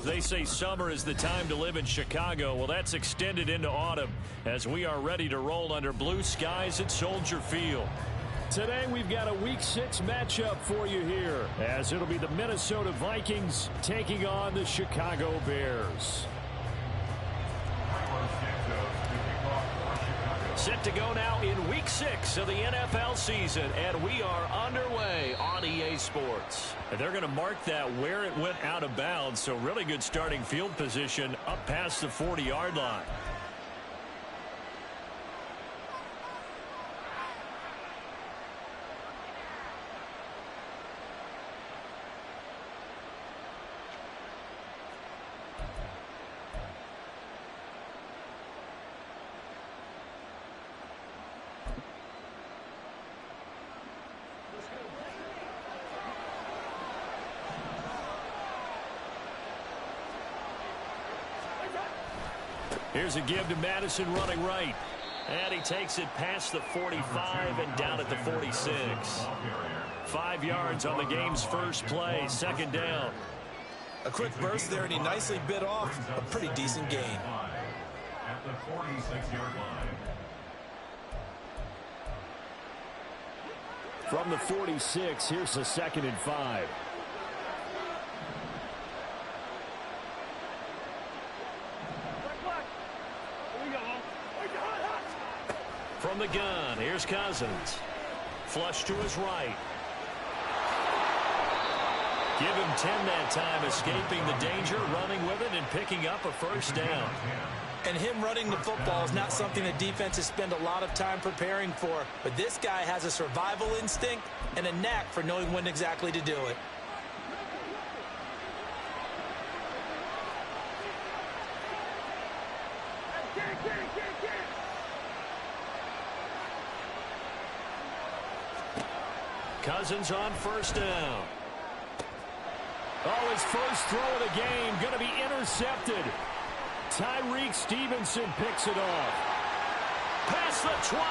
They say summer is the time to live in Chicago. Well, that's extended into autumn as we are ready to roll under blue skies at Soldier Field. Today we've got a Week 6 matchup for you here, as it'll be the Minnesota Vikings taking on the Chicago Bears. Set to go now in Week 6 of the NFL season, and we are underway on EA Sports. And they're going to mark that where it went out of bounds, so really good starting field position up past the 40-yard line. Here's a give to Madison running right. And he takes it past the 45 and down at the 46. 5 yards on the game's first play, second down. A quick burst there, and he nicely bit off a pretty decent gain. At the 46-yard line. From the 46, here's the 2nd and 5. From the gun, here's Cousins. Flush to his right. Give him 10 that time, escaping the danger, running with it, and picking up a first down. And him running the football is not something that defenses spend a lot of time preparing for. But this guy has a survival instinct and a knack for knowing when exactly to do it. Cousins on first down. Oh, his first throw of the game going to be intercepted. Tyreek Stevenson picks it off. Past the 20.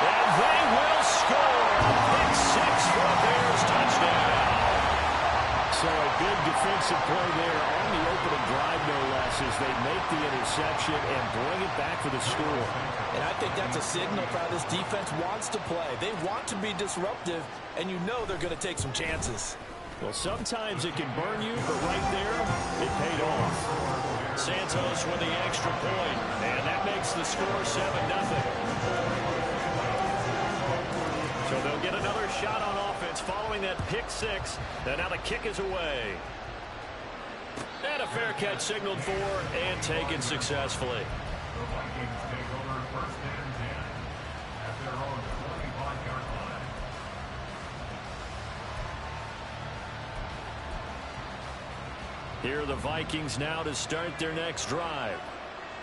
And they will score. Pick 6 for a Bears touchdown. So a big defensive play there on the opening drive, no less, as they make the interception and bring it back for the score. And I think that's a signal for how this defense wants to play. They want to be disruptive, and you know they're going to take some chances. Well, sometimes it can burn you, but right there, it paid off. Santos with the extra point, and that makes the score 7-0. So they'll get another shot on offense following that pick 6. And now the kick is away. And a fair catch signaled for and taken successfully. The Vikings take over first and 10 at their own 45-yard line. Here are the Vikings now to start their next drive.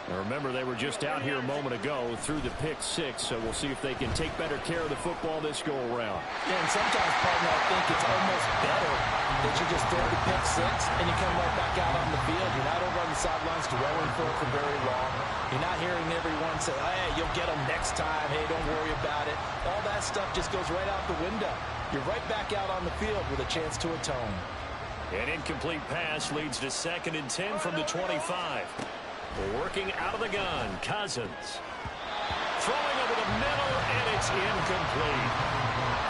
Now remember, they were just out here a moment ago through the pick 6, so we'll see if they can take better care of the football this go-around. Yeah, and sometimes, partner, I think it's almost better that you just throw the pick 6 and you come right back out on the field. You're not over on the sidelines dwelling for it for very long. You're not hearing everyone say, hey, you'll get them next time. Hey, don't worry about it. All that stuff just goes right out the window. You're right back out on the field with a chance to atone. An incomplete pass leads to 2nd and 10 from the 25. Working out of the gun, Cousins. Throwing over the middle, and it's incomplete.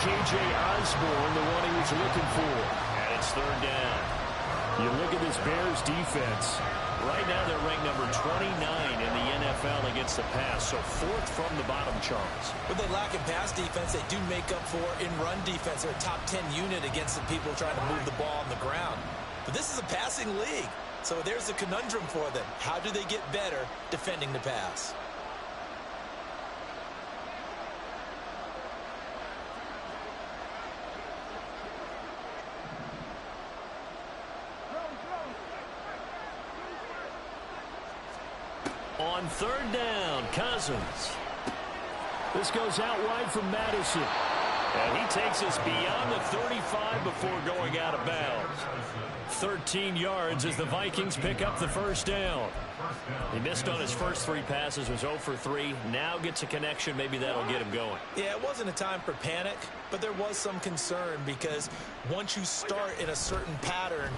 K.J. Osborne, the one he was looking for. And it's 3rd down. You look at this Bears defense. Right now they're ranked number 29 in the NFL against the pass, so 4th from the bottom charts. When they lack in pass defense, they do make up for in run defense. They're a top 10 unit against the people trying to move the ball on the ground. But this is a passing league. So there's a conundrum for them. How do they get better defending the pass? On 3rd down, Cousins. This goes out wide from Madison. And he takes us beyond the 35 before going out of bounds. 13 yards as the Vikings pick up the first down. He missed on his first 3 passes, was 0 for 3. Now gets a connection. Maybe that'll get him going. Yeah, it wasn't a time for panic, but there was some concern because once you start in a certain pattern,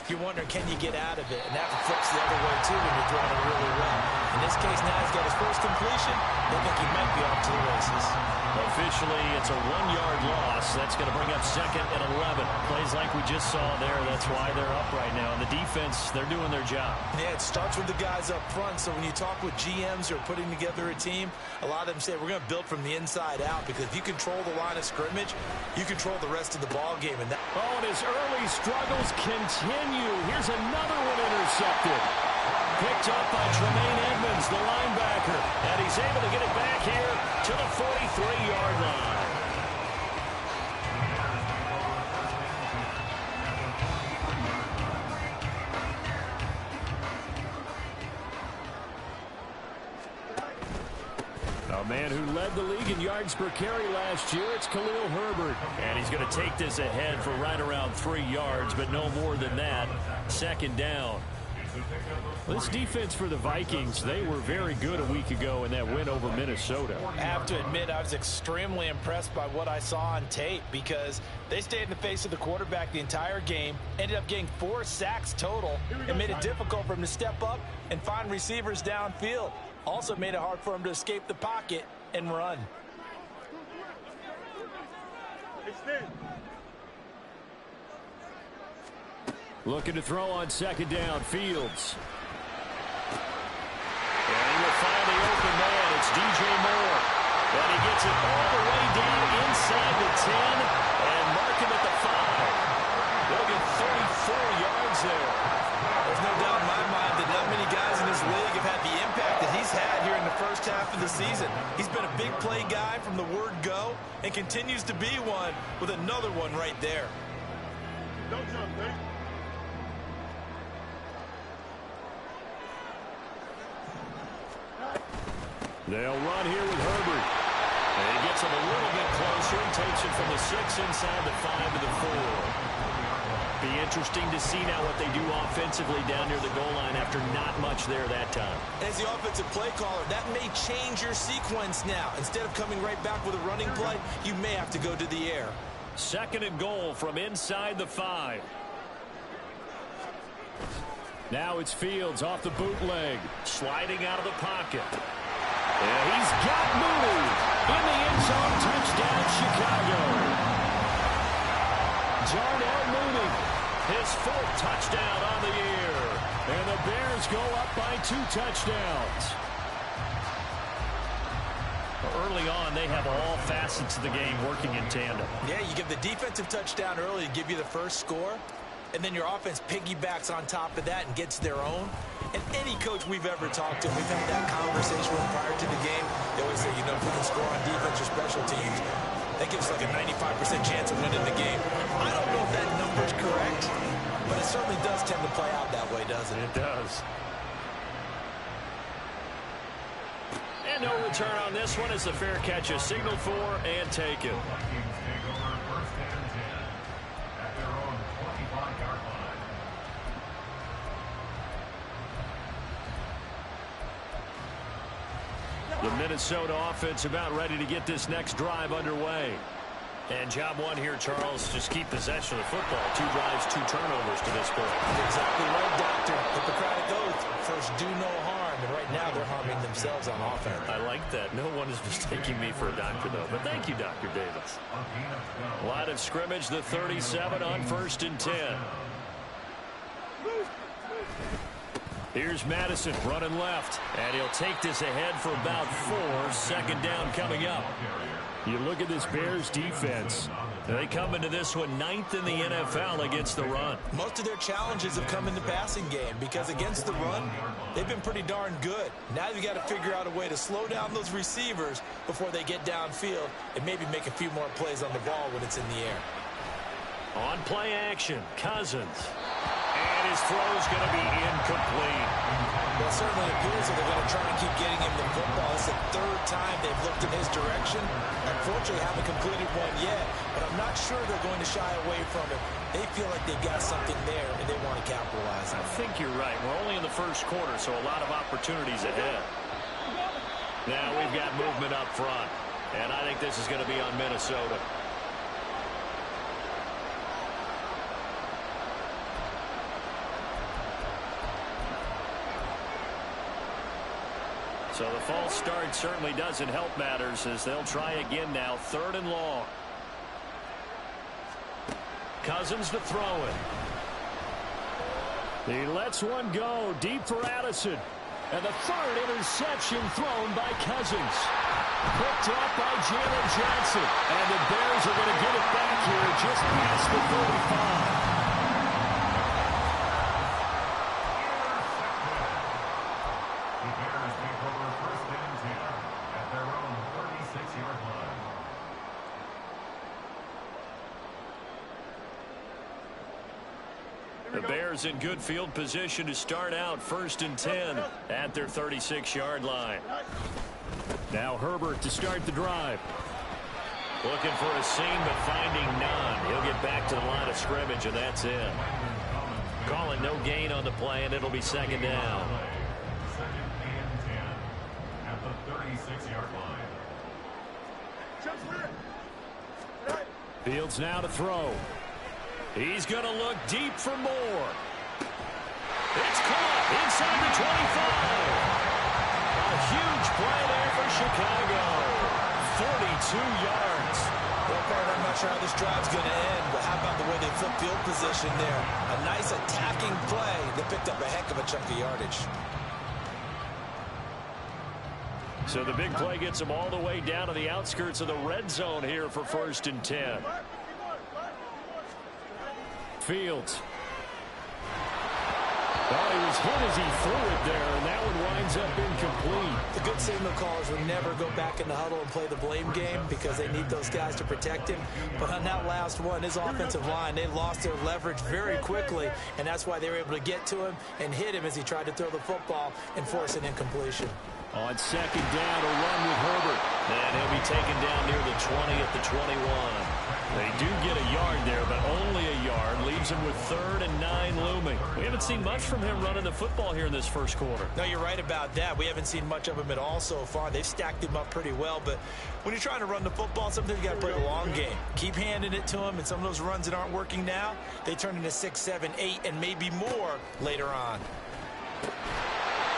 you're wondering, can you get out of it? And that flips the other way, too, when you're throwing it really well. In this case, now he's got his first completion. They think he might be off to the races. Officially, it's a 1-yard loss. That's going to bring up 2nd and 11. Plays like we just saw there. That's why they're up right now. And the defense, they're doing their job. Yeah, it starts with the guys up front. So when you talk with GMs who are putting together a team, a lot of them say, we're going to build from the inside out, because if you control the line of scrimmage, you control the rest of the ball game. And and his early struggles continue. Here's another one intercepted. Picked up by Tremaine Edmonds, the linebacker. And he's able to get it back here to the 43-yard line. A man who led the league in yards per carry last year, it's Khalil Herbert. And he's going to take this ahead for right around 3 yards, but no more than that. 2nd down. This defense for the Vikings, they were very good a week ago in that win over Minnesota. I have to admit, I was extremely impressed by what I saw on tape, because they stayed in the face of the quarterback the entire game, ended up getting 4 sacks total, and made it difficult for him to step up and find receivers downfield. Also made it hard for him to escape the pocket and run. Looking to throw on 2nd down, Fields. And he will find the open man. It's DJ Moore. And he gets it all the way down inside the 10 and marking at the 5. They'll get 34 yards there. There's no doubt in my mind that not many guys in this league have had the impact that he's had here in the first half of the season. He's been a big play guy from the word go and continues to be one with another one right there. Don't jump, man. They'll run here with Herbert. And he gets him a little bit closer and takes it from the 6 inside the 5 to the 4. Be interesting to see now what they do offensively down near the goal line after not much there that time. As the offensive play caller, that may change your sequence now. Instead of coming right back with a running play, you may have to go to the air. 2nd and goal from inside the 5. Now it's Fields off the bootleg. Sliding out of the pocket. And he's got moved. In the end zone, touchdown Chicago. Darnell Mooney, his 4th touchdown on the year. And the Bears go up by 2 touchdowns. Early on, they have all facets of the game working in tandem. Yeah, you give the defensive touchdown early to give you the first score, and then your offense piggybacks on top of that and gets their own. And any coach we've ever talked to, we've had that conversation with prior to the game. They always say, you know, if we can score on defense or special teams, that gives like a 95% chance of winning the game. I don't know if that number's correct, but it certainly does tend to play out that way, doesn't it? It does. And no return on this one as the fair catch is signaled for and taken. Vikings take over 1st and 10 at their own 25-yard line. The Minnesota offense about ready to get this next drive underway. And job one here, Charles, just keep possession of the football. 2 drives, 2 turnovers to this point. Exactly right, Doctor. Hippocratic oath. First, do no harm. And right now, they're harming themselves on offense. I like that. No one is mistaking me for a doctor, though. But thank you, Dr. Davis. Line of scrimmage, the 37 on 1st and 10. Here's Madison running left, and he'll take this ahead for about 4. 2nd down coming up. You look at this Bears defense. They come into this one 9th in the NFL against the run. Most of their challenges have come in the passing game because against the run, they've been pretty darn good. Now you've got to figure out a way to slow down those receivers before they get downfield and maybe make a few more plays on the ball when it's in the air. On play action, Cousins. And his throw is going to be incomplete. Well, it certainly appears that they're going to try and keep getting him the football. It's the 3rd time they've looked in his direction. Unfortunately, haven't completed one yet, but I'm not sure they're going to shy away from it. They feel like they've got something there, and they want to capitalize on it. I think you're right. We're only in the first quarter, so a lot of opportunities ahead. Now we've got movement up front, and I think this is going to be on Minnesota. So the false start certainly doesn't help matters as they'll try again now. 3rd and long. Cousins to throw it. He lets one go deep for Addison. And the 3rd interception thrown by Cousins. Picked up by Jalen Johnson. And the Bears are going to get it back here just past the 35. The Bears in good field position to start out 1st and 10 at their 36-yard line. Now Herbert to start the drive. Looking for a seam but finding none. He'll get back to the line of scrimmage and that's it. Calling no gain on the play and it'll be 2nd down. 2nd and 10 at the 36-yard line. Fields now to throw. He's going to look deep for more. It's caught inside the 25. A huge play there for Chicago. 42 yards. Well, Bart, I'm not sure how this drive's going to end, but how about the way they flip field position there? A nice attacking play that picked up a heck of a chunk of yardage. So the big play gets them all the way down to the outskirts of the red zone here for 1st and 10. Fields. Well, he was hit as he threw it there, and that one winds up incomplete. The good signal callers will never go back in the huddle and play the blame game because they need those guys to protect him. But on that last one, his offensive line, they lost their leverage very quickly, and that's why they were able to get to him and hit him as he tried to throw the football and force an incompletion. On 2nd down, a run with Herbert. And he'll be taken down near the 20 at the 21. They do get a yard there, but only a yard. Leaves him with 3rd and 9 looming. We haven't seen much from him running the football here in this first quarter. No, you're right about that. We haven't seen much of him at all so far. They've stacked him up pretty well, but when you're trying to run the football, sometimes you got to play the long game. Keep handing it to him, and some of those runs that aren't working now, they turn into 6, 7, 8, and maybe more later on.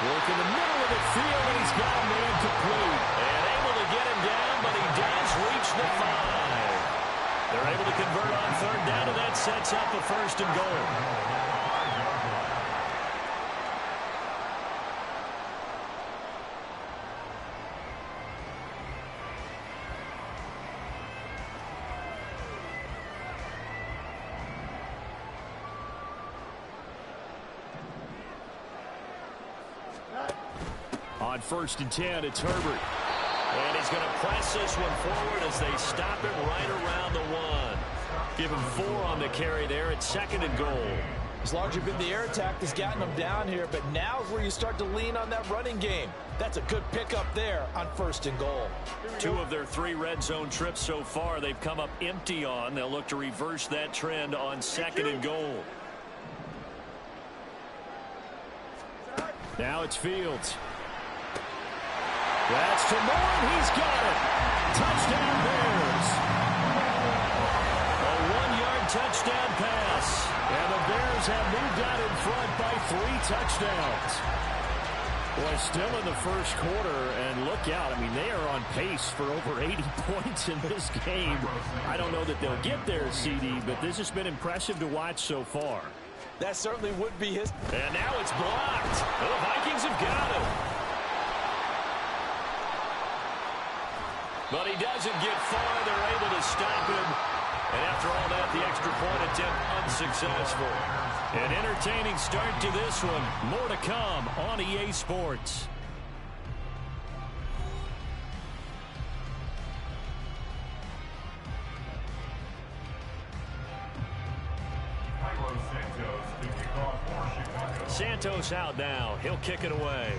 Work in the middle of the field, and he's got a man complete. And able to get him down, but he does reach the 5. They're able to convert on 3rd down, and that sets up a 1st and goal. On 1st and 10, it's Herbert. And he's going to press this one forward as they stop it right around the 1. Give him 4 on the carry there at 2nd and goal. It's largely been the air attack that's gotten them down here, but now is where you start to lean on that running game. That's a good pickup there on 1st and goal. 2 of their 3 red zone trips so far they've come up empty on. They'll look to reverse that trend on 2nd and goal. Now it's Fields. That's to Moore, and he's got it. Touchdown Bears. A 1-yard touchdown pass. And the Bears have moved out in front by 3 touchdowns. Well, still in the first quarter, and look out. I mean, they are on pace for over 80 points in this game. I don't know that they'll get there, CD, but this has been impressive to watch so far. That certainly would be his. And now it's blocked. The Vikings have got it. But he doesn't get far. They're able to stop him. And after all that, the extra point attempt unsuccessful. An entertaining start to this one. More to come on EA Sports. Santos out now. He'll kick it away.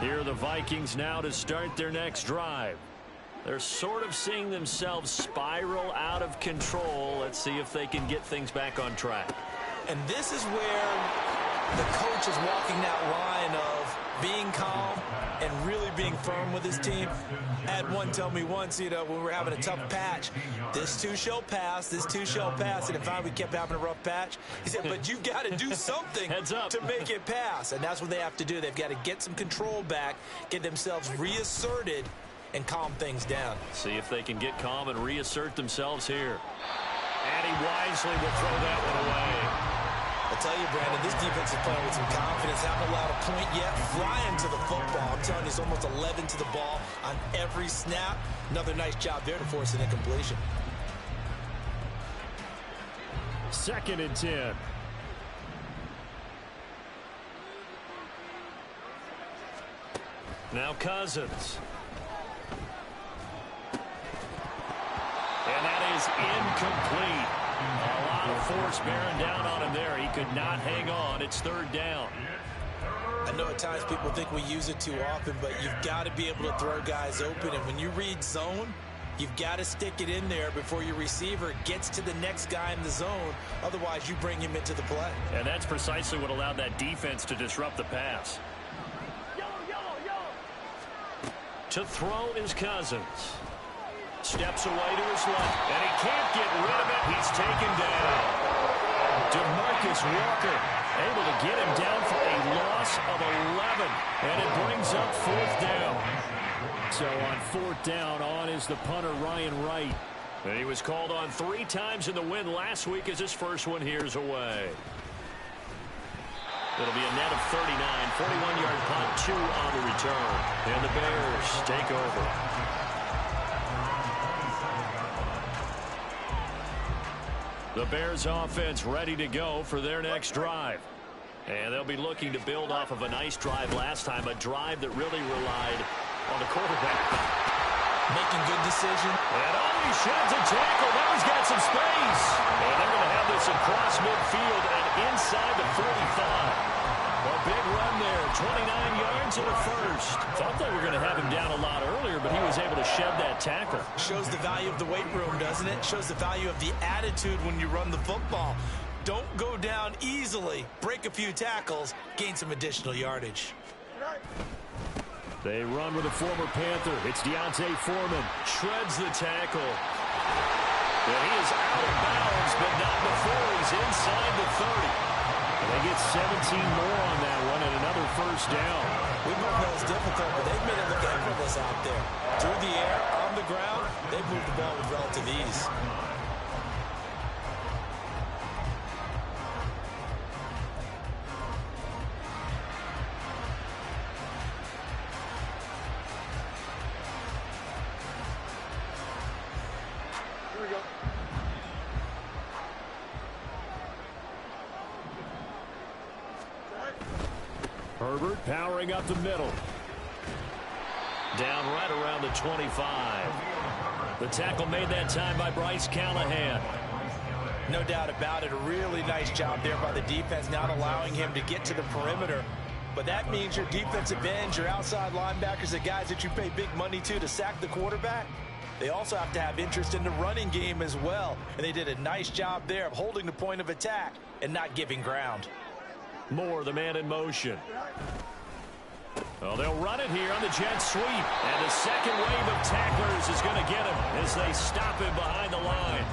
Here are the Vikings now to start their next drive. They're sort of seeing themselves spiral out of control. Let's see if they can get things back on track. And this is where the coach is walking that line of being calm and really being firm with his team. I had one tell me once, when we were having a tough patch, this too shall pass, this too shall pass. And if we kept having a rough patch, he said, but you've got to do something to make it pass. And that's what they have to do. They've got to get some control back, get themselves reasserted, and calm things down. See if they can get calm and reassert themselves here. And he wisely will throw that one away. I tell you, Brandon, this defense is playing with some confidence. Haven't allowed a point yet. Flying to the football. I'm telling you, it's almost 11 to the ball on every snap. Another nice job there to force an incompletion. 2nd and 10. Now Cousins. And that is incomplete. A lot of force bearing down on him there. He could not hang on. It's 3rd down. I know at times people think we use it too often, but you've got to be able to throw guys open. And when you read zone, you've got to stick it in there before your receiver gets to the next guy in the zone. Otherwise, you bring him into the play. And that's precisely what allowed that defense to disrupt the pass. To throw is Cousins. Steps away to his left, and he can't get rid of it. He's taken down. DeMarcus Walker able to get him down for a loss of 11, and it brings up 4th down. So on 4th down, on is the punter, Ryan Wright. And he was called on 3 times in the win last week as his first one here's away. It'll be a net of 39, 41-yard punt, 2 on the return. And the Bears take over. The Bears offense ready to go for their next drive. And they'll be looking to build off of a nice drive last time, a drive that really relied on the quarterback. Making good decision. And he sheds a tackle. Now he's got some space. And they're going to have this across midfield and inside the 45. A big run there, 29 yards and a first. Thought they were going to have him down a lot earlier, but he was able to shed that tackle. Shows the value of the weight room, doesn't it? Shows the value of the attitude when you run the football. Don't go down easily. Break a few tackles, gain some additional yardage. They run with a former Panther. It's Deontay Foreman. Shreds the tackle. And he is out of bounds, but not before he's inside the 30. And they get 17 more on that one and another first down. We both know it's difficult, but they've made it look effortless out there. Through the air, on the ground, they've moved the ball with relative ease. Here we go. Herbert powering up the middle. Down right around the 25. The tackle made that time by Bryce Callahan. No doubt about it. A really nice job there by the defense, not allowing him to get to the perimeter. But that means your defensive ends, your outside linebackers, the guys that you pay big money to sack the quarterback, they also have to have interest in the running game as well. And they did a nice job there of holding the point of attack and not giving ground. Moore, the man in motion. Well, they'll run it here on the jet sweep. And the second wave of tacklers is going to get him as they stop him behind the line.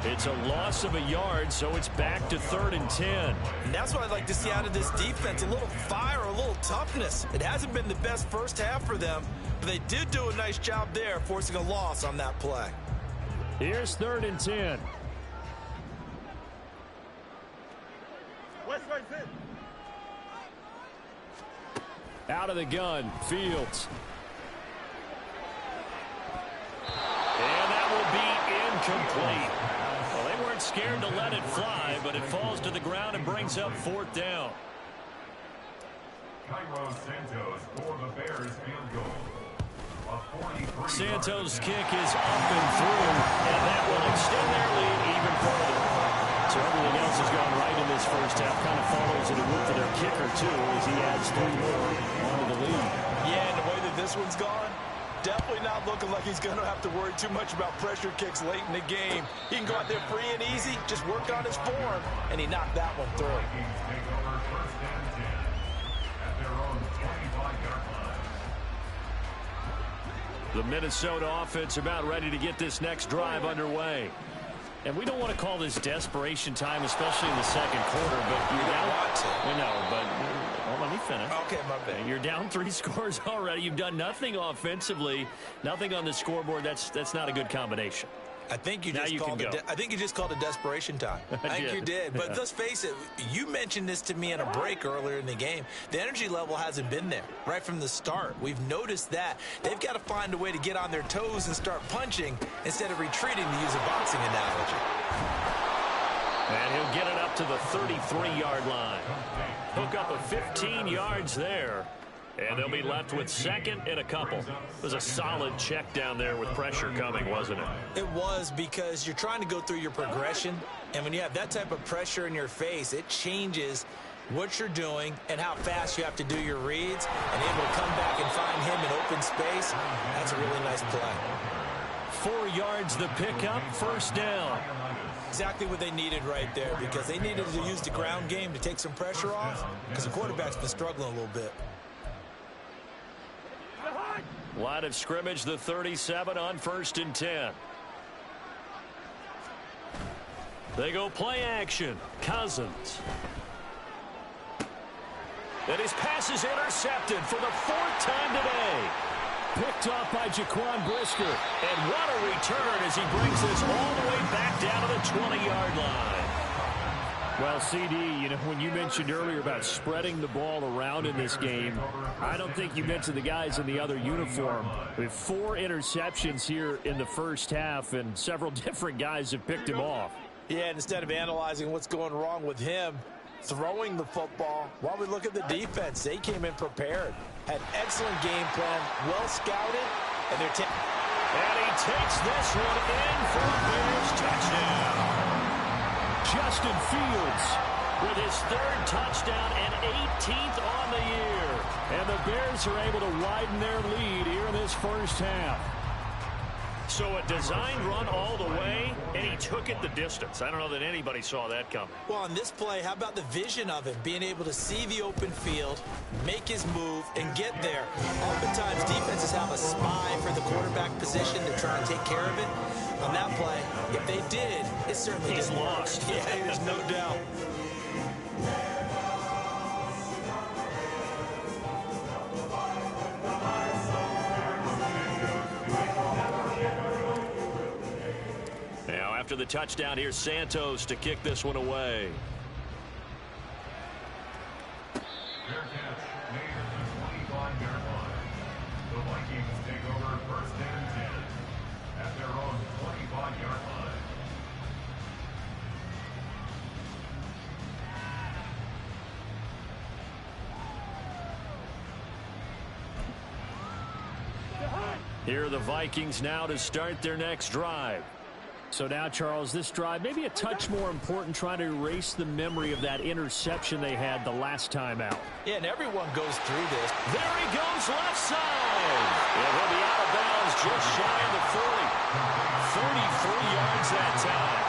It's a loss of a yard, so it's back to 3rd and 10. And that's what I'd like to see out of this defense, a little fire, a little toughness. It hasn't been the best first half for them, but they did do a nice job there, forcing a loss on that play. Here's 3rd and 10. West right fit. Out of the gun, Fields. And that will be incomplete. Well, they weren't scared to let it fly, but it falls to the ground and brings up 4th down. Cairo Santos for the Bears field goal. Santos' kick is up and through, and that will extend their lead even further. So everything else has gone right in this first half. Kind of follows it a whoop for their kicker, too, as he adds 3 more onto the lead. Yeah, and the way that this one's gone, Definitely not looking like he's going to have to worry too much about pressure kicks late in the game. He can go out there free and easy, just work on his form, and he knocked that one through. Vikings take over first and 10 at their own 25-yard line. The Minnesota offense about ready to get this next drive underway. And we don't want to call this desperation time, especially in the second quarter, but you don't want to. We know, but well, let me finish. Okay, my bad. You're down 3 scores already. You've done nothing offensively, nothing on the scoreboard. That's not a good combination. I think you just called it desperation time. I think you did. But let's face it, you mentioned this to me in a break earlier in the game. The energy level hasn't been there right from the start. We've noticed that. They've got to find a way to get on their toes and start punching instead of retreating, to use a boxing analogy. And he'll get it up to the 33-yard line. Hook up of 15 yards there. And they'll be left with second and a couple. It was a solid check down there with pressure coming, wasn't it? It was, because you're trying to go through your progression, and when you have that type of pressure in your face, it changes what you're doing and how fast you have to do your reads, and able to come back and find him in open space. That's a really nice play. 4 yards the pickup, first down. Exactly what they needed right there, because they needed to use the ground game to take some pressure off, because the quarterback's been struggling a little bit. Line of scrimmage, the 37 on first and 10. They go play action. Cousins. And his pass is intercepted for the 4th time today. Picked off by Jaquan Brisker. And what a return as he brings this all the way back down to the 20-yard line. Well, CD, you know, when you mentioned earlier about spreading the ball around in this game, I don't think you mentioned the guys in the other uniform. We have 4 interceptions here in the first half, and several different guys have picked him off. Yeah, and instead of analyzing what's going wrong with him throwing the football, while we look at the defense, they came in prepared. Had excellent game plan, well scouted, and they're and he takes this one in for a Bears touchdown. Justin Fields with his 3rd touchdown and 18th on the year. And the Bears are able to widen their lead here in this first half. So a designed run all the way, and he took it the distance. I don't know that anybody saw that coming. Well, on this play, how about the vision of him? Being able to see the open field, make his move, and get there. Oftentimes, defenses have a spy for the quarterback position to try and take care of it. On that play, if they did, it certainly He's lost. Yeah, there's no doubt. Now, after the touchdown, here's Santos to kick this one away. Fair catch made at the 25-yard line. The Vikings take over first and 10 at their own 25-yard line. Here are the Vikings now to start their next drive. So now, Charles, this drive maybe a touch more important, trying to erase the memory of that interception they had the last time out. Yeah, and everyone goes through this. There he goes, left side. And he'll be out of bounds just shy of the 40. 33 yards that time.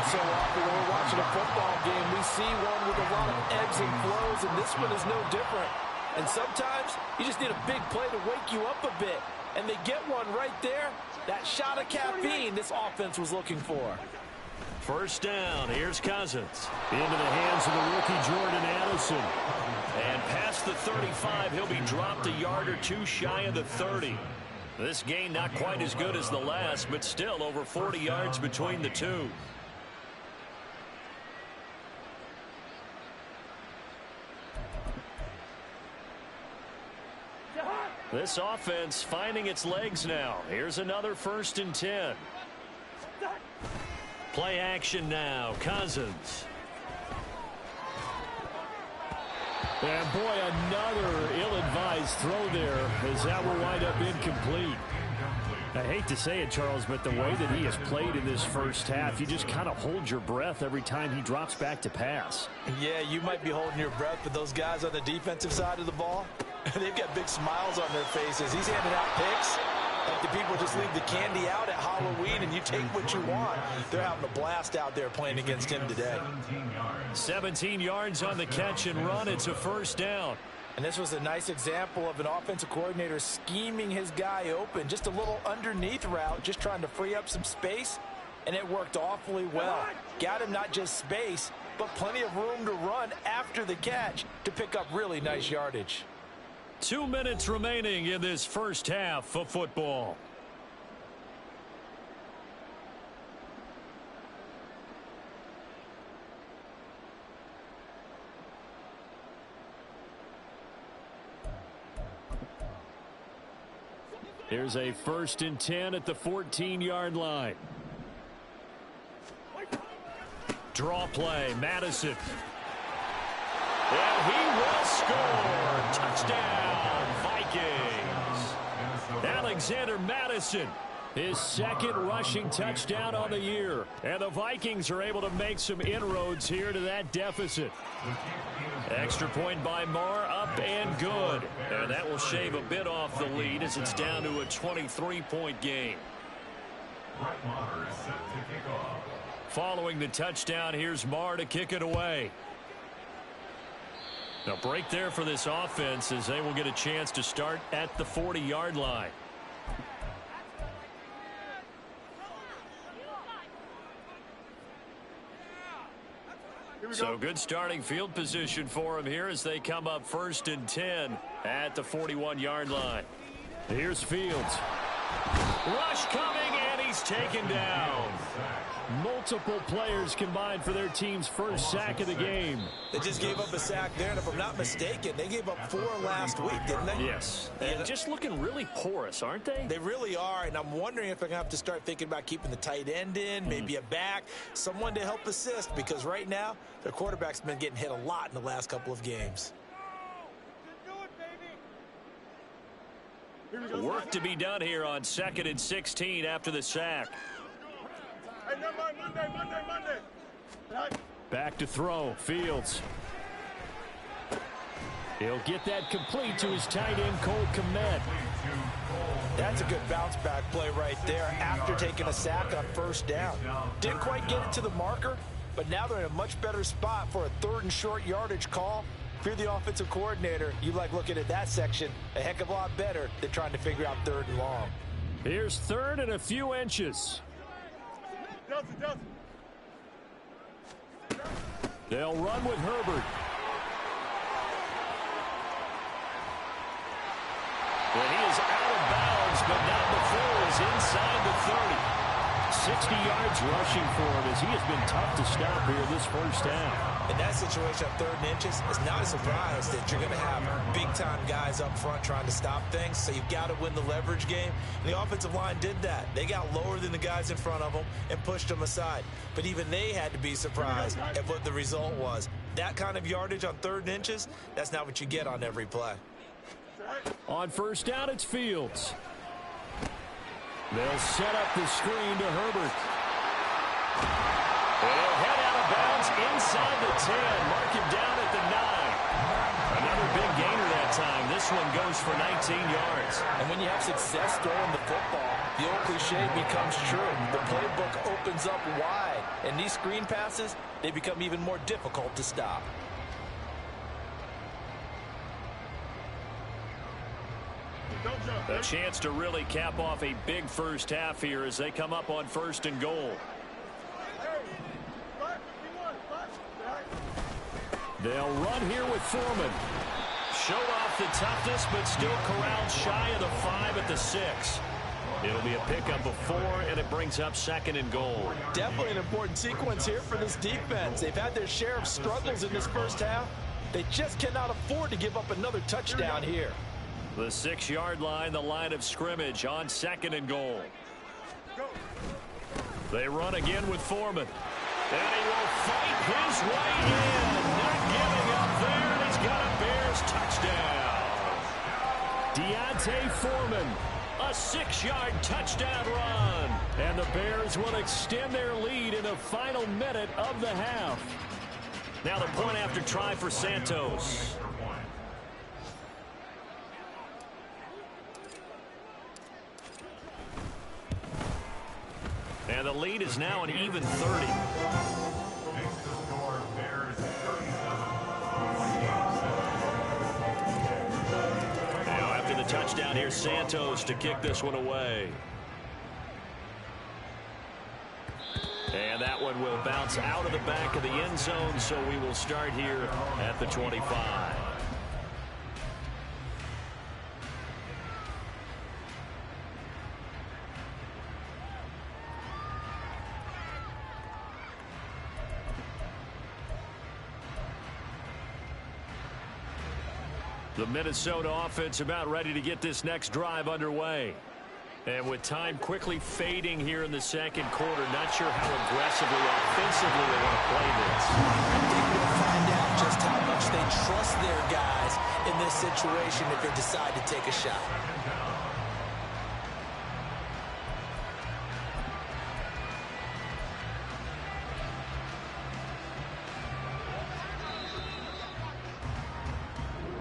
So often when we're watching a football game, we see one with a lot of ebbs and flows, and this one is no different. And sometimes you just need a big play to wake you up a bit. And they get one right there. That shot of caffeine this offense was looking for. First down. Here's Cousins. Into the hands of the rookie Jordan Addison. And past the 35, he'll be dropped a yard or two shy of the 30. This gain not quite as good as the last, but still over 40 yards between the two. This offense finding its legs now. Here's another first and 10. Play action now. Cousins. And boy, another ill-advised throw there, as that will wind up incomplete. I hate to say it, Charles, but the way that he has played in this first half, you just kind of hold your breath every time he drops back to pass. Yeah, you might be holding your breath, but those guys on the defensive side of the ball, They've got big smiles on their faces. He's handing out picks. Like the people just leave the candy out at Halloween and you take what you want. They're having a blast out there playing against him today. 17 yards on the catch and run. It's a first down. And this was a nice example of an offensive coordinator scheming his guy open. Just a little underneath route, just trying to free up some space. And it worked awfully well. Got him not just space, but plenty of room to run after the catch to pick up really nice yardage. 2 minutes remaining in this first half of football. Here's a 1st and 10 at the 14-yard line. Draw play, Madison. And he will score. Touchdown, Vikings. Alexander Madison, his 2nd rushing touchdown on the year. And the Vikings are able to make some inroads here to that deficit. Extra point by Marr, up and good. And that will shave a bit off the lead as it's down to a 23-point game. Following the touchdown, here's Marr to kick it away. Now, break there for this offense as they will get a chance to start at the 40-yard line. So good starting field position for him here as they come up 1st and 10 at the 41-yard line. Here's Fields. Rush coming, and he's taken down. Multiple players combined for their team's first sack of the game. They just gave up a sack there, and if I'm not mistaken, they gave up 4 last week, didn't they? Yes. And just looking really porous, aren't they? They really are, and I'm wondering if they're going to have to start thinking about keeping the tight end in, maybe a back, someone to help assist, because right now, their quarterback's been getting hit a lot in the last couple of games. Work to be done here on 2nd and 16 after the sack. Monday. Back to throw, Fields. He'll get that complete to his tight end, Cole Kmet. That's a good bounce back play right there after taking a sack on 1st down. Didn't quite get it to the marker, but now they're in a much better spot for a 3rd and short yardage call. If you're the offensive coordinator, you like looking at that section a heck of a lot better than trying to figure out 3rd and long. Here's 3rd and a few inches. They'll run with Herbert. Well, he is out of bounds, but not before he's inside the 30. 60 yards rushing for him as he has been tough to stop here this first half. In that situation on 3rd and inches, it's not a surprise that you're going to have big-time guys up front trying to stop things, so you've got to win the leverage game. And the offensive line did that. They got lower than the guys in front of them and pushed them aside. But even they had to be surprised at what the result was. That kind of yardage on 3rd and inches, that's not what you get on every play. On 1st down, it's Fields. They'll set up the screen to Herbert. They'll head out of bounds inside the 10. Mark him down at the 9. Another big gainer that time. This one goes for 19 yards. And when you have success throwing the football, the old cliche becomes true. The playbook opens up wide. And these screen passes, they become even more difficult to stop. A chance to really cap off a big first half here as they come up on 1st and goal. They'll run here with Foreman. Showed off the toughness, but still corralled shy of the 5 at the 6. It'll be a pickup of 4, and it brings up 2nd and goal. Definitely an important sequence here for this defense. They've had their share of struggles in this first half. They just cannot afford to give up another touchdown here. The 6-yard line, the line of scrimmage on 2nd and goal. They run again with Foreman. And he will fight his way in. Not giving up there, and he's got a Bears touchdown. Deontay Foreman, a 6-yard touchdown run. And the Bears will extend their lead in the final minute of the half. Now the point after try for Santos. And the lead is now an even 30. Makes the score Bears 37. Now after the touchdown, here's Santos to kick this one away. And that one will bounce out of the back of the end zone, so we will start here at the 25. The Minnesota offense about ready to get this next drive underway. And with time quickly fading here in the second quarter, not sure how aggressively, offensively they want to play this. I think we'll find out just how much they trust their guys in this situation if they decide to take a shot.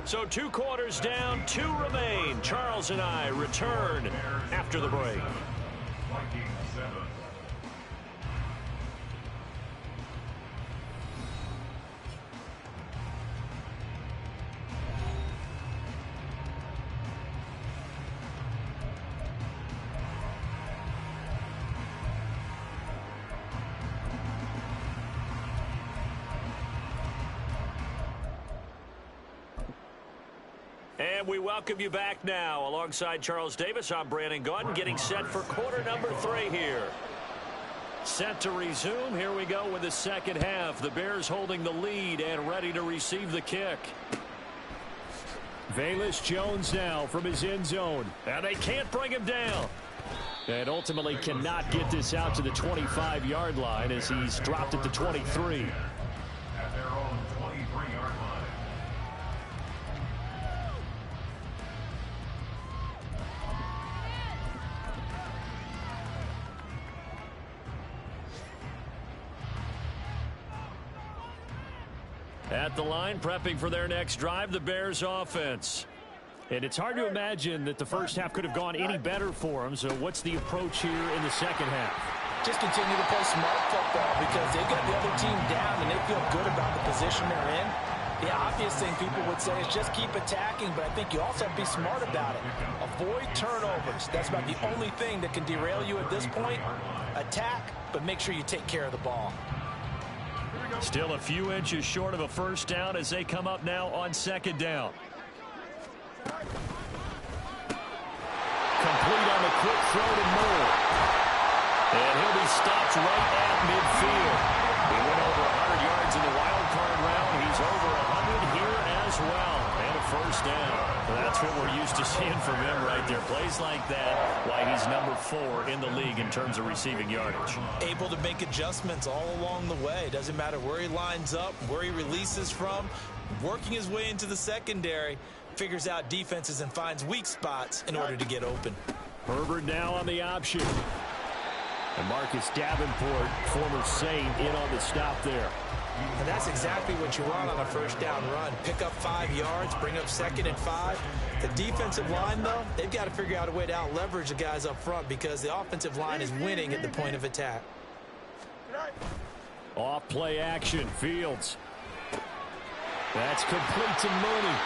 So 2 quarters down, 2 remain. Charles and I return after the break. Vikings 7. And we welcome you back now. Alongside Charles Davis, I'm Brandon Gaudin, getting set for quarter number 3 here. Set to resume. Here we go with the second half. The Bears holding the lead and ready to receive the kick. Velus Jones now from his end zone. And they can't bring him down. And ultimately cannot get this out to the 25-yard line as he's dropped at the 23. At their own 23-yard line. At the line, prepping for their next drive, the Bears offense. And it's hard to imagine that the first half could have gone any better for them. So what's the approach here in the second half? Just continue to play smart football because they've got the other team down and they feel good about the position they're in. The obvious thing people would say is just keep attacking, but I think you also have to be smart about it. Avoid turnovers. That's about the only thing that can derail you at this point. Attack, but make sure you take care of the ball. Still a few inches short of a first down as they come up now on second down. Complete on the quick throw to Moore. And he'll be stopped right at midfield. He went over 100 yards in the wild card round. He's over 100 here as well. And a first down. That's what we're used to seeing from him right there. Plays like that, why he's number 4 in the league in terms of receiving yardage. Able to make adjustments all along the way. Doesn't matter where he lines up, where he releases from. Working his way into the secondary, figures out defenses and finds weak spots in order to get open. Herbert now on the option. And Marcus Davenport, former Saint, in on the stop there. And that's exactly what you want on a first down run. Pick up 5 yards, bring up 2nd and 5. The defensive line, though, they've got to figure out a way to out-leverage the guys up front because the offensive line is winning at the point of attack. Off play action, Fields. That's complete to Mooney.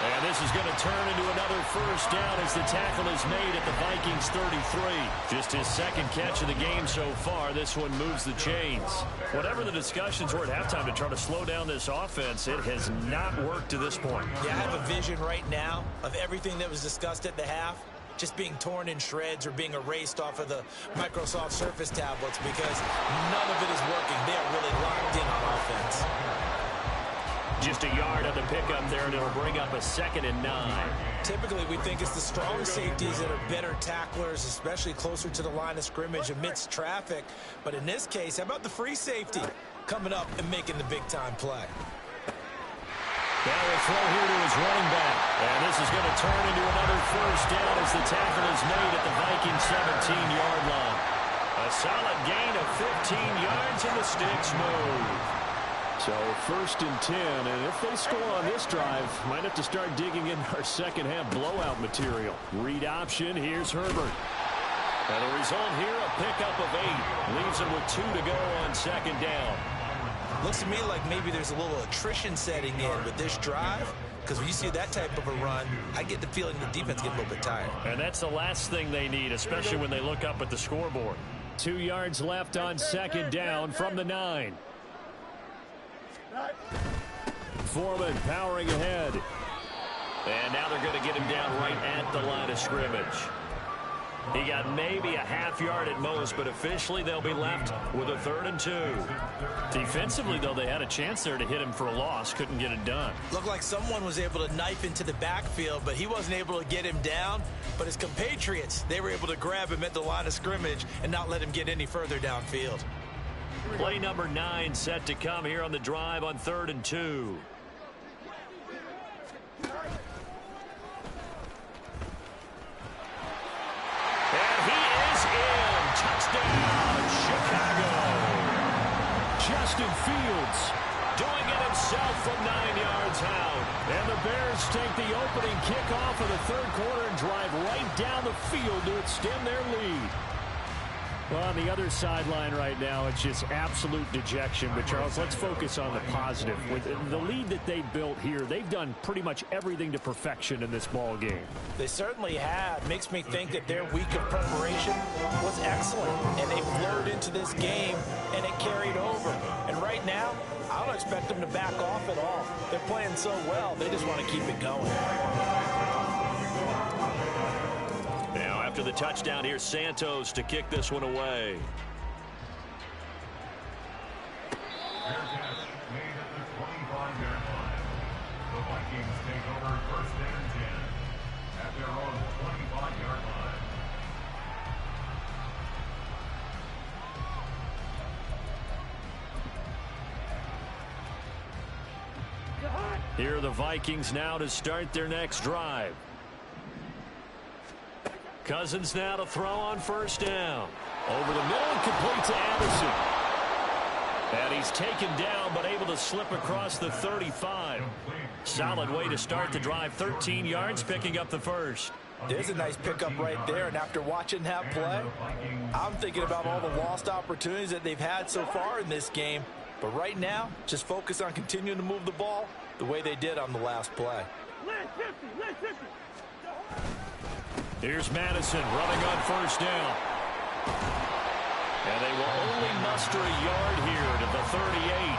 And this is going to turn into another first down as the tackle is made at the Vikings 33. Just his second catch of the game so far. This one moves the chains. Whatever the discussions were at halftime to try to slow down this offense, it has not worked to this point. Yeah, I have a vision right now of everything that was discussed at the half just being torn in shreds or being erased off of the Microsoft Surface tablets because none of it is working. They are really locked in on offense. Just a yard on the pickup there, and it'll bring up a 2nd and 9. Typically, we think it's the strong safeties that are better tacklers, especially closer to the line of scrimmage amidst traffic. But in this case, how about the free safety coming up and making the big-time play? Now a throw here to his running back. And this is going to turn into another first down as the tackle is made at the Vikings 17-yard line. A solid gain of 15 yards, and the sticks move. So 1st and 10, and if they score on this drive, might have to start digging in our second half blowout material. Read option, here's Herbert. And the result here, a pickup of 8. Leaves leaves them with 2 to go on second down. Looks to me like maybe there's a little attrition setting in with this drive, because when you see that type of a run, I get the feeling the defense gets a little bit tired. And that's the last thing they need, especially when they look up at the scoreboard. 2 yards left on second down from the 9. Foreman powering ahead. And now they're going to get him down right at the line of scrimmage. He got maybe a half yard at most, but officially they'll be left with a 3rd and 2. Defensively, though, they had a chance there to hit him for a loss. Couldn't get it done. Looked like someone was able to knife into the backfield, but he wasn't able to get him down. But his compatriots, they were able to grab him at the line of scrimmage and not let him get any further downfield. Play number 9 set to come here on the drive on 3rd and 2. Touchdown, Chicago. Justin Fields doing it himself from 9 yards out. And the Bears take the opening kickoff of the 3rd quarter and drive right down the field to extend their lead. Well, on the other sideline right now, it's just absolute dejection. But, Charles, let's focus on the positive. With the lead that they built here, they've done pretty much everything to perfection in this ball game. They certainly have. Makes me think that their week of preparation was excellent. And they flowed into this game, and it carried over. And right now, I don't expect them to back off at all. They're playing so well, they just want to keep it going. After the touchdown, here's Santos to kick this one away. Fair catch made at the 25-yard line. The Vikings take over 1st and 10 at their own 25-yard line. Here are the Vikings now to start their next drive. Cousins now to throw on 1st down. Over the middle and complete to Anderson. And he's taken down but able to slip across the 35. Solid way to start the drive. 13 yards, picking up the 1st. There's a nice pickup right there, and after watching that play, I'm thinking about all the lost opportunities that they've had so far in this game. But right now, just focus on continuing to move the ball the way they did on the last play. Here's Madison running on 1st down. And they will only muster a yard here to the 38.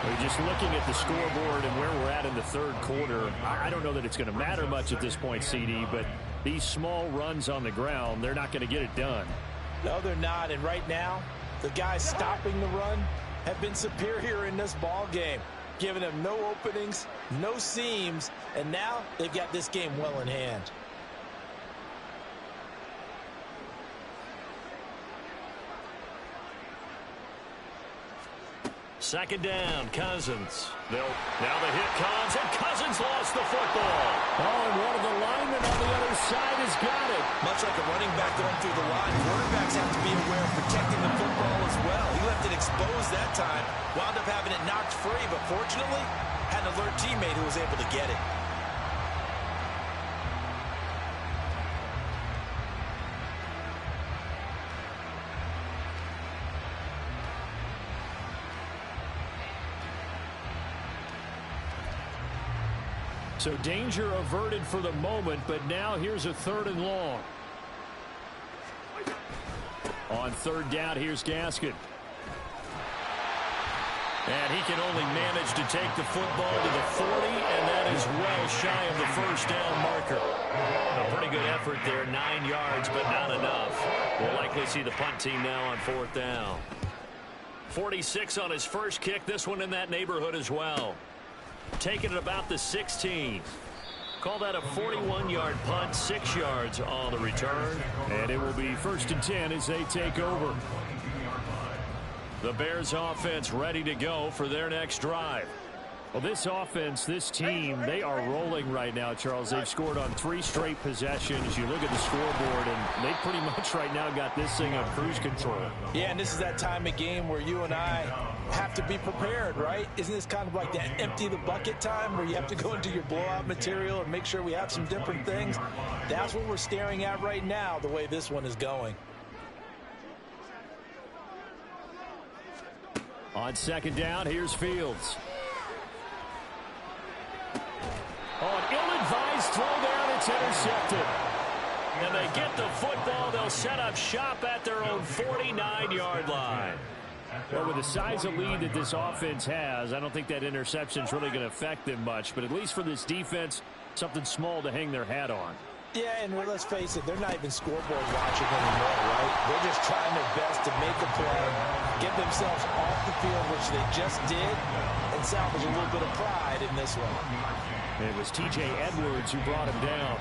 We're just looking at the scoreboard and where we're at in the 3rd quarter. I don't know that it's going to matter much at this point, CD, but these small runs on the ground, they're not going to get it done. No, they're not. And right now, the guys stopping the run have been superior in this ball game, giving them no openings, no seams, and now they've got this game well in hand. Second down, Cousins. Now the hit comes, and Cousins lost the football. Oh, and one of the linemen on the other side has got it. Much like a running back going through the line, quarterbacks have to be aware of protecting the football as well. He left it exposed that time, wound up having it knocked free, but fortunately, had an alert teammate who was able to get it. So danger averted for the moment, but now here's a 3rd and long. On 3rd down, here's Gaskin. And he can only manage to take the football to the 40, and that is well shy of the 1st down marker. A pretty good effort there, 9 yards, but not enough. We'll likely see the punt team now on 4th down. 46 on his first kick, this one in that neighborhood as well. Taking it about the 16. Call that a 41-yard punt, 6 yards on the return. And it will be 1st and 10 as they take over. The Bears offense ready to go for their next drive. Well, this offense, this team, they are rolling right now, Charles. They've scored on 3 straight possessions. You look at the scoreboard, and they pretty much right now got this thing on cruise control. Yeah, and this is that time of game where you and I have to be prepared, right? Isn't this kind of like that empty the bucket time where you have to go into your blowout material and make sure we have some different things? That's what we're staring at right now, the way this one is going. On second down, here's Fields. Oh, an ill-advised throw there, and it's intercepted. And they get the football. They'll set up shop at their own 49-yard line. Well, with the size of lead that this offense has, I don't think that interception is really going to affect them much. But at least for this defense, something small to hang their hat on. Yeah, and let's face it, they're not even scoreboard watching anymore, right? They're just trying their best to make a play, get themselves off the field, which they just did, and salvage a little bit of pride in this one. It was T.J. Edwards who brought him down.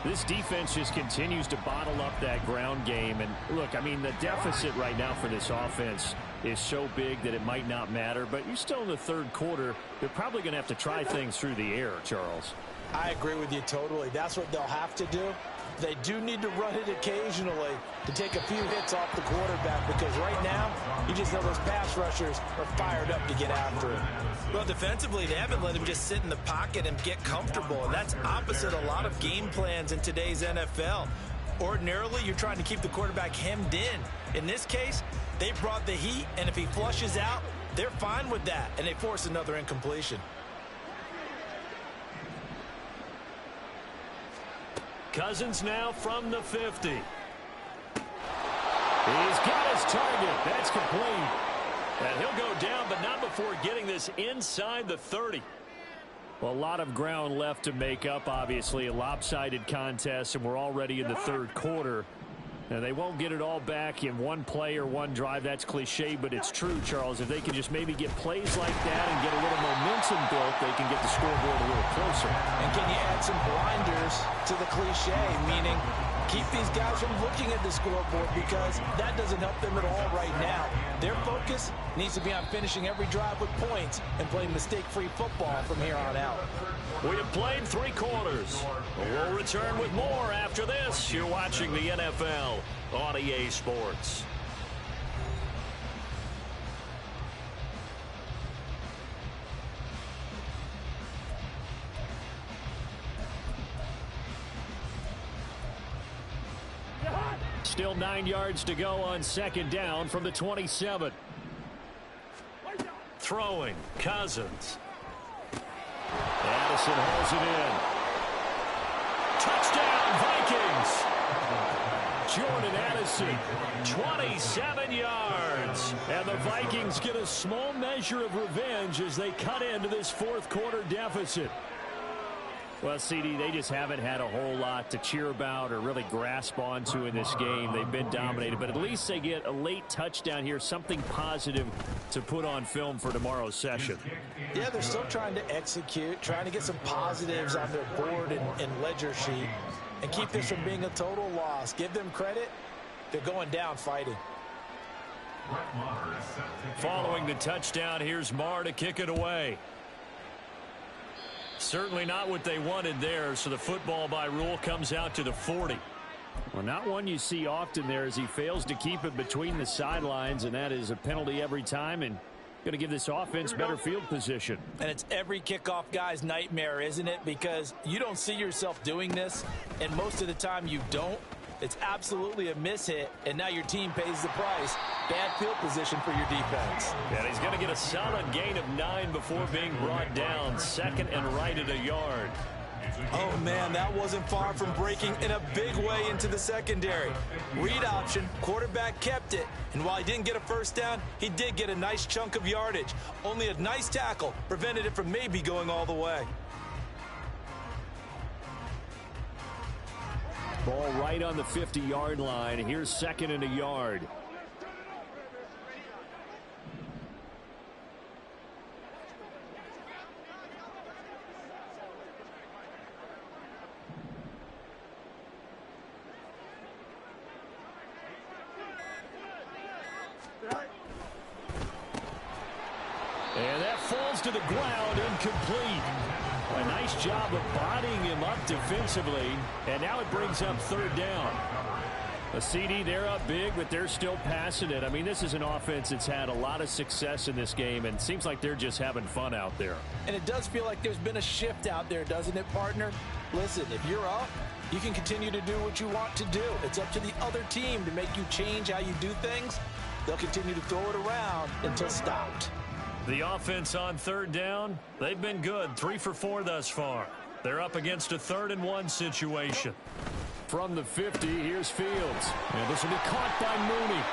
This defense just continues to bottle up that ground game. And look, I mean, the deficit right now for this offense is so big that it might not matter. But you're still in the third quarter. They're probably going to have to try things through the air, Charles. I agree with you totally. That's what they'll have to do. They do need to run it occasionally to take a few hits off the quarterback, because right now, you just know those pass rushers are fired up to get after him. Well, defensively, they haven't let him just sit in the pocket and get comfortable, and that's opposite a lot of game plans in today's NFL. Ordinarily, you're trying to keep the quarterback hemmed in. In this case, they brought the heat, and if he flushes out, they're fine with that, and they force another incompletion. Cousins now from the 50. He's got his target. That's complete. And he'll go down, but not before getting this inside the 30. Well, a lot of ground left to make up, obviously. A lopsided contest, and we're already in the third quarter. Now, they won't get it all back in one play or one drive. That's cliche, but it's true, Charles. If they can just maybe get plays like that and get a little momentum built, they can get the scoreboard a little closer. And can you add some blinders to the cliche, meaning keep these guys from looking at the scoreboard, because that doesn't help them at all right now. Their focus needs to be on finishing every drive with points and playing mistake-free football from here on out. We have played 3 quarters. We'll return with more after this. You're watching the NFL on EA Sports. Still 9 yards to go on second down from the 27. Throwing, Cousins. Addison holds it in. Touchdown, Vikings. Jordan Addison, 27 yards. And the Vikings get a small measure of revenge as they cut into this fourth quarter deficit. Well, CD, they just haven't had a whole lot to cheer about or really grasp onto in this game. They've been dominated, but at least they get a late touchdown here, something positive to put on film for tomorrow's session. Yeah, they're still trying to execute, trying to get some positives on their board and ledger sheet and keep this from being a total loss. Give them credit. They're going down fighting. Following the touchdown, here's Marr to kick it away. Certainly not what they wanted there, so the football by rule comes out to the 40. Well, not one you see often there as he fails to keep it between the sidelines, and that is a penalty every time and going to give this offense better field position. And it's every kickoff guy's nightmare, isn't it? Because you don't see yourself doing this, and most of the time you don't. It's absolutely a mishit, and now your team pays the price. Bad field position for your defense. And he's going to get a solid gain of 9 before being brought down. Second and right at a yard. Oh, man, that wasn't far from breaking in a big way into the secondary. Read option, quarterback kept it. And while he didn't get a first down, he did get a nice chunk of yardage. Only a nice tackle prevented it from maybe going all the way. Ball right on the 50-yard line. Here's second and a yard. And that falls to the ground, incomplete. A nice job of bodying him up defensively, and now it brings up third down. A CD, they're up big, but they're still passing it. I mean, this is an offense that's had a lot of success in this game, and it seems like they're just having fun out there. And it does feel like there's been a shift out there, doesn't it, partner? Listen, if you're up, you can continue to do what you want to do. It's up to the other team to make you change how you do things. they'll continue to throw it around until stopped. The offense on third down, they've been good. 3 for 4 thus far. They're up against a 3rd and 1 situation. From the 50, here's Fields. And this will be caught by Mooney.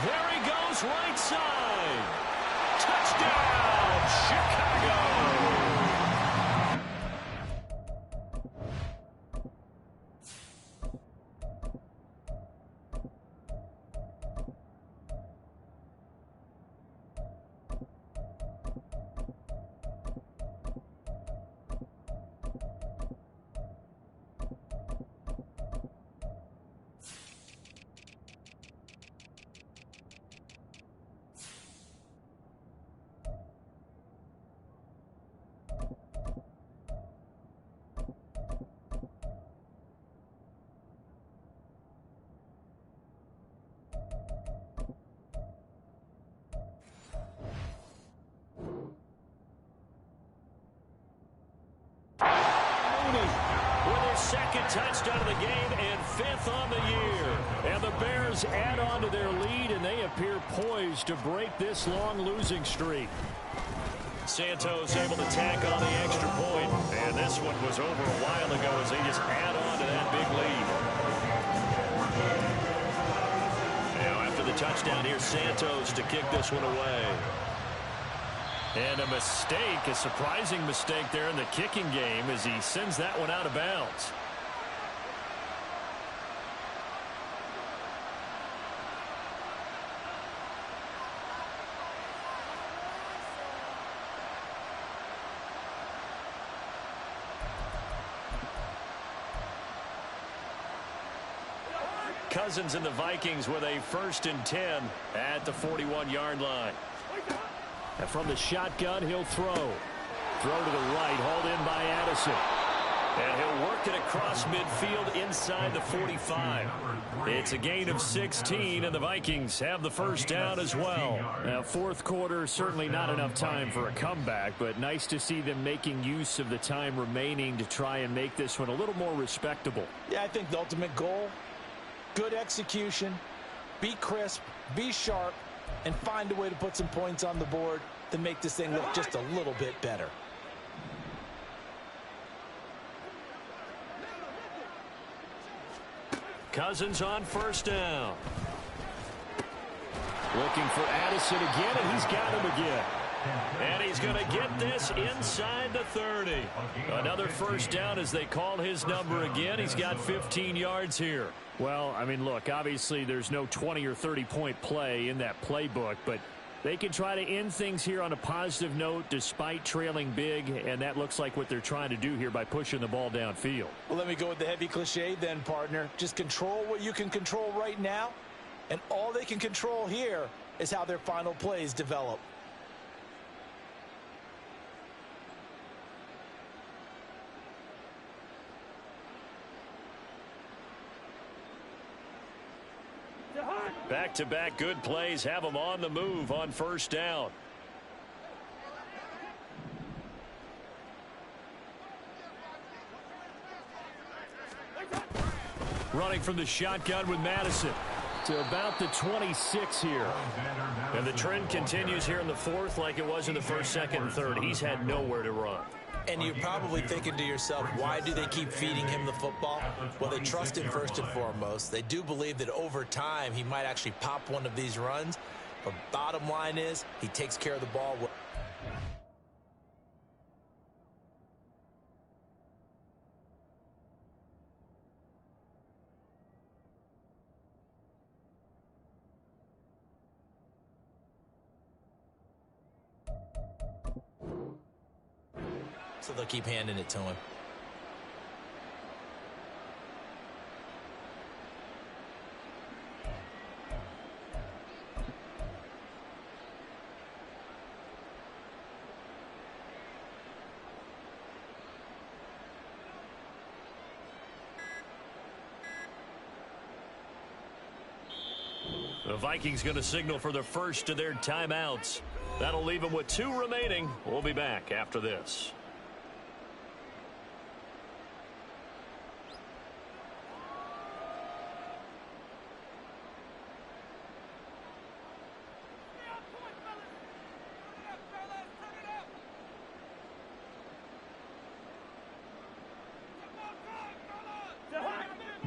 There he goes, right side. Touchdown, Chicago. Second touchdown of the game and 5th on the year. And the Bears add on to their lead, and they appear poised to break this long losing streak. Santos able to tack on the extra point, and this one was over a while ago as they just add on to that big lead. Now after the touchdown, here's Santos to kick this one away. And a mistake, a surprising mistake there in the kicking game as he sends that one out of bounds. Cousins and the Vikings with a 1st and 10 at the 41-yard line. And from the shotgun, he'll throw. Throw to the right, hauled in by Addison. And he'll work it across midfield inside the 45. It's a gain of 16, and the Vikings have the 1st down as well. Now, 4th quarter, certainly not enough time for a comeback, but nice to see them making use of the time remaining to try and make this one a little more respectable. Yeah, I think the ultimate goal, good execution, be crisp, be sharp, and find a way to put some points on the board to make this thing look just a little bit better. Cousins on 1st down. Looking for Addison again, and he's got him again. And he's going to get this inside the 30. Another 1st down as they call his number again. He's got 15 yards here. Well, I mean, look, obviously there's no 20 or 30-point play in that playbook, but they can try to end things here on a positive note despite trailing big, and that looks like what they're trying to do here by pushing the ball downfield. Well, let me go with the heavy cliche then, partner. Just control what you can control right now, and all they can control here is how their final plays develop. Back-to-back good plays have them on the move on 1st down. Running from the shotgun with Madison to about the 26 here. And the trend continues here in the 4th like it was in the 1st, 2nd, and 3rd. He's had nowhere to run. And you're probably thinking to yourself, why do they keep feeding him the football? Well, they trust him first and foremost. They do believe that over time he might actually pop one of these runs. But bottom line is he takes care of the ball. So they'll keep handing it to him. The Vikings going to signal for the 1st of their timeouts. That'll leave them with 2 remaining. We'll be back after this.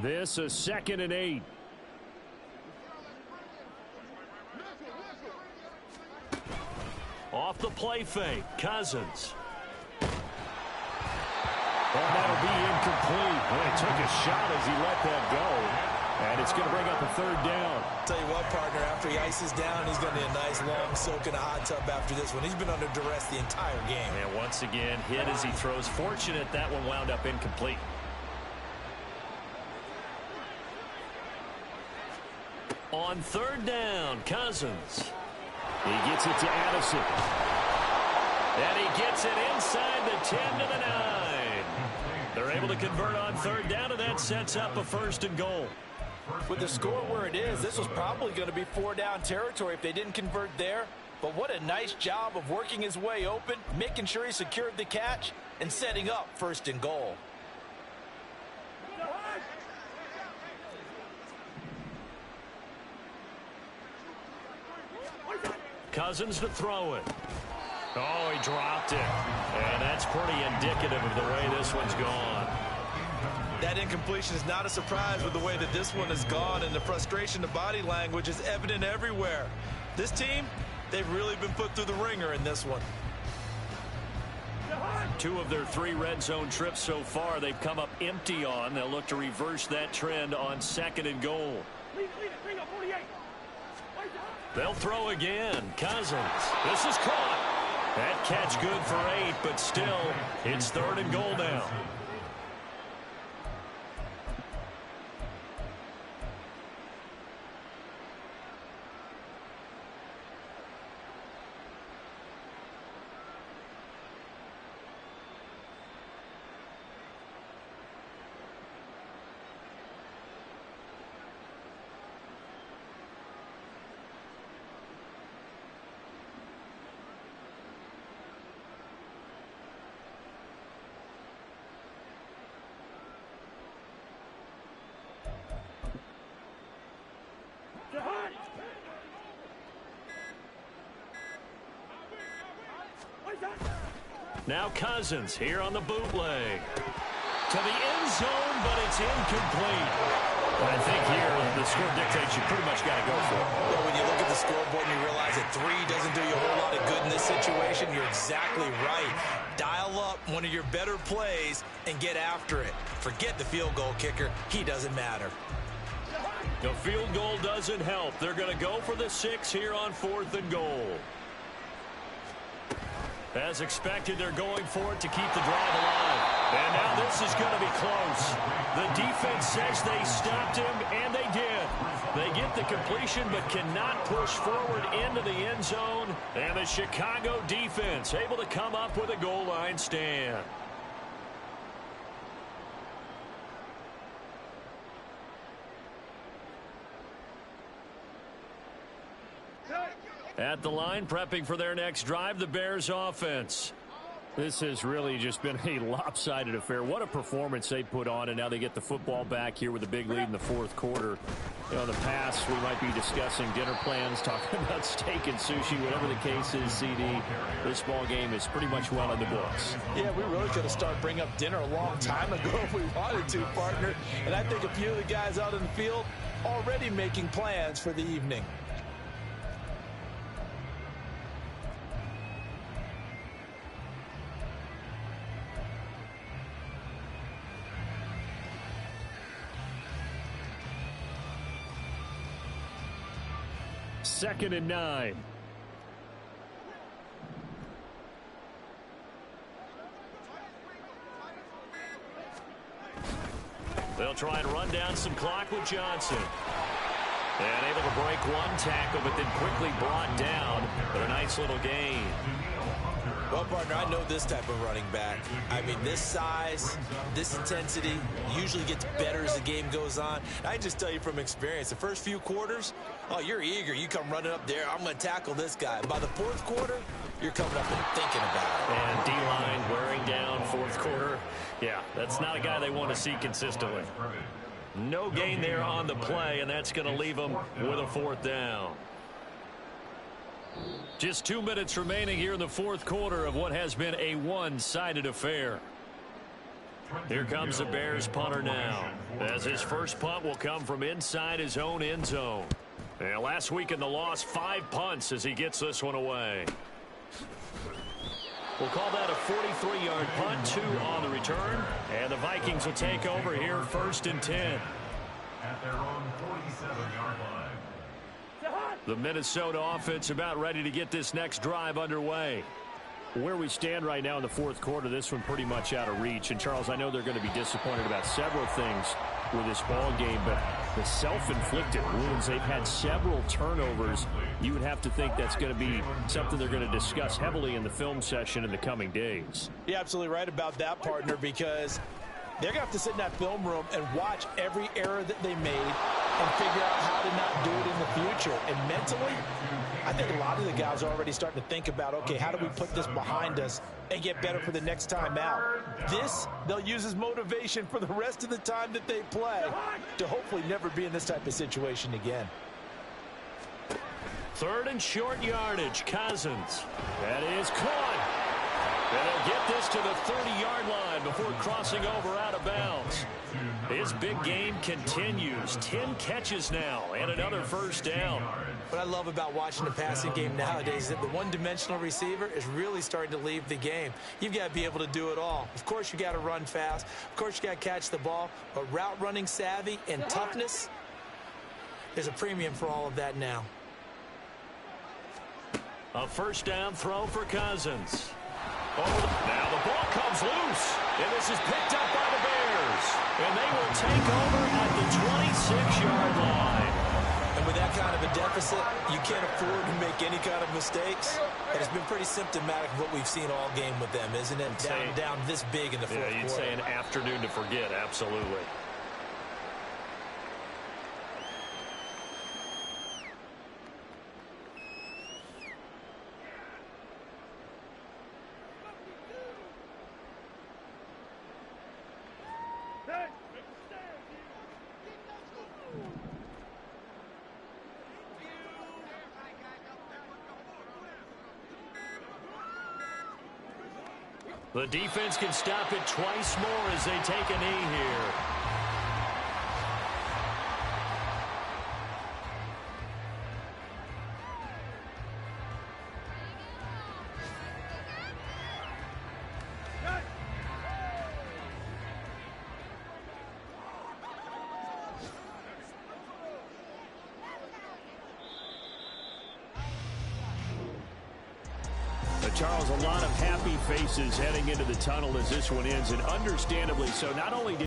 This a 2nd and 8. Off the play fake, Cousins. And that'll be incomplete. Well, he took a shot as he let that go. And it's going to bring up a 3rd down. Tell you what, partner, after he ices down, he's going to need a nice long soak in a hot tub after this one. He's been under duress the entire game. And once again, hit as he throws. Fortunate that one wound up incomplete. On 3rd down, Cousins. He gets it to Addison. And he gets it inside the 10 to the 9. They're able to convert on 3rd down, and that sets up a 1st and goal. With the score where it is, this was probably going to be 4-down territory if they didn't convert there. But what a nice job of working his way open, making sure he secured the catch, and setting up 1st and goal. Cousins to throw it. Oh, he dropped it. And that's pretty indicative of the way this one's gone. That incompletion is not a surprise with the way that this one has gone, and the frustration, the body language is evident everywhere. This team, they've really been put through the ringer in this one. 2 of their 3 red zone trips so far they've come up empty on. They'll look to reverse that trend on 2nd and goal. They'll throw again. Cousins. This is caught. That catch good for 8, but still, it's 3rd and goal now. Now Cousins here on the bootleg. To the end zone, but it's incomplete. I think here the score dictates you pretty much got to go for it. Well, when you look at the scoreboard and you realize that 3 doesn't do you a whole lot of good in this situation, you're exactly right. Dial up one of your better plays and get after it. Forget the field goal kicker. He doesn't matter. The field goal doesn't help. They're going to go for the 6 here on 4th and goal. As expected, they're going for it to keep the drive alive. And now this is going to be close. The defense says they stopped him, and they did. They get the completion but cannot push forward into the end zone. And the Chicago defense able to come up with a goal line stand. At the line, prepping for their next drive, the Bears offense. This has really just been a lopsided affair. What a performance they put on, and now they get the football back here with a big lead in the 4th quarter. You know, in the past, we might be discussing dinner plans, talking about steak and sushi, whatever the case is, CD. This ball game is pretty much well in the books. Yeah, we really could have started bringing up dinner a long time ago if we wanted to, partner. And I think a few of the guys out in the field already making plans for the evening. Second and 9. They'll try and run down some clock with Johnson. And able to break one tackle, but then quickly brought down. But a nice little gain. Well, partner, I know this type of running back. I mean, this size, this intensity usually gets better as the game goes on. I just tell you from experience, the first few quarters, oh, you're eager. You come running up there, I'm going to tackle this guy. By the 4th quarter, you're coming up and thinking about it. And D-line wearing down 4th quarter. Yeah, that's not a guy they want to see consistently. No gain there on the play, and that's going to leave them with a 4th down. Just 2 minutes remaining here in the 4th quarter of what has been a one-sided affair. Here comes the Bears punter now, as his first punt will come from inside his own end zone. And last week in the loss, 5 punts as he gets this one away. We'll call that a 43-yard punt, 2 on the return. And the Vikings will take over here, 1st and 10. At their own 47-yard line. The Minnesota offense about ready to get this next drive underway. Where we stand right now in the fourth quarter, this one pretty much out of reach. And, Charles, I know they're going to be disappointed about several things with this ball game, but the self-inflicted wounds, they've had several turnovers. You would have to think that's going to be something they're going to discuss heavily in the film session in the coming days. You're absolutely right about that, partner, because they're going to have to sit in that film room and watch every error that they made and figure out how to not do it in the future. And mentally, I think a lot of the guys are already starting to think about, okay, how do we put this behind us and get better for the next time out? This, they'll use as motivation for the rest of the time that they play to hopefully never be in this type of situation again. 3rd and short yardage, Cousins. That is caught. And they'll get this to the 30-yard line before crossing over out of bounds. His big game continues. 10 catches now and another first down. What I love about watching the passing game nowadays is that the one-dimensional receiver is really starting to leave the game. You've got to be able to do it all. Of course, you got to run fast. Of course, you got to catch the ball. But route running savvy and toughness, there's a premium for all of that now. A first down throw for Cousins. Now the ball comes loose, and this is picked up by the Bears. And they will take over at the 26-yard line. And with that kind of a deficit, you can't afford to make any kind of mistakes. And it's been pretty symptomatic of what we've seen all game with them, isn't it? Down this big in the fourth quarter. You'd say an afternoon to forget, absolutely. The defense can stop it twice more as they take a knee here. Charles, a lot of happy faces heading into the tunnel as this one ends, and understandably so. Not only did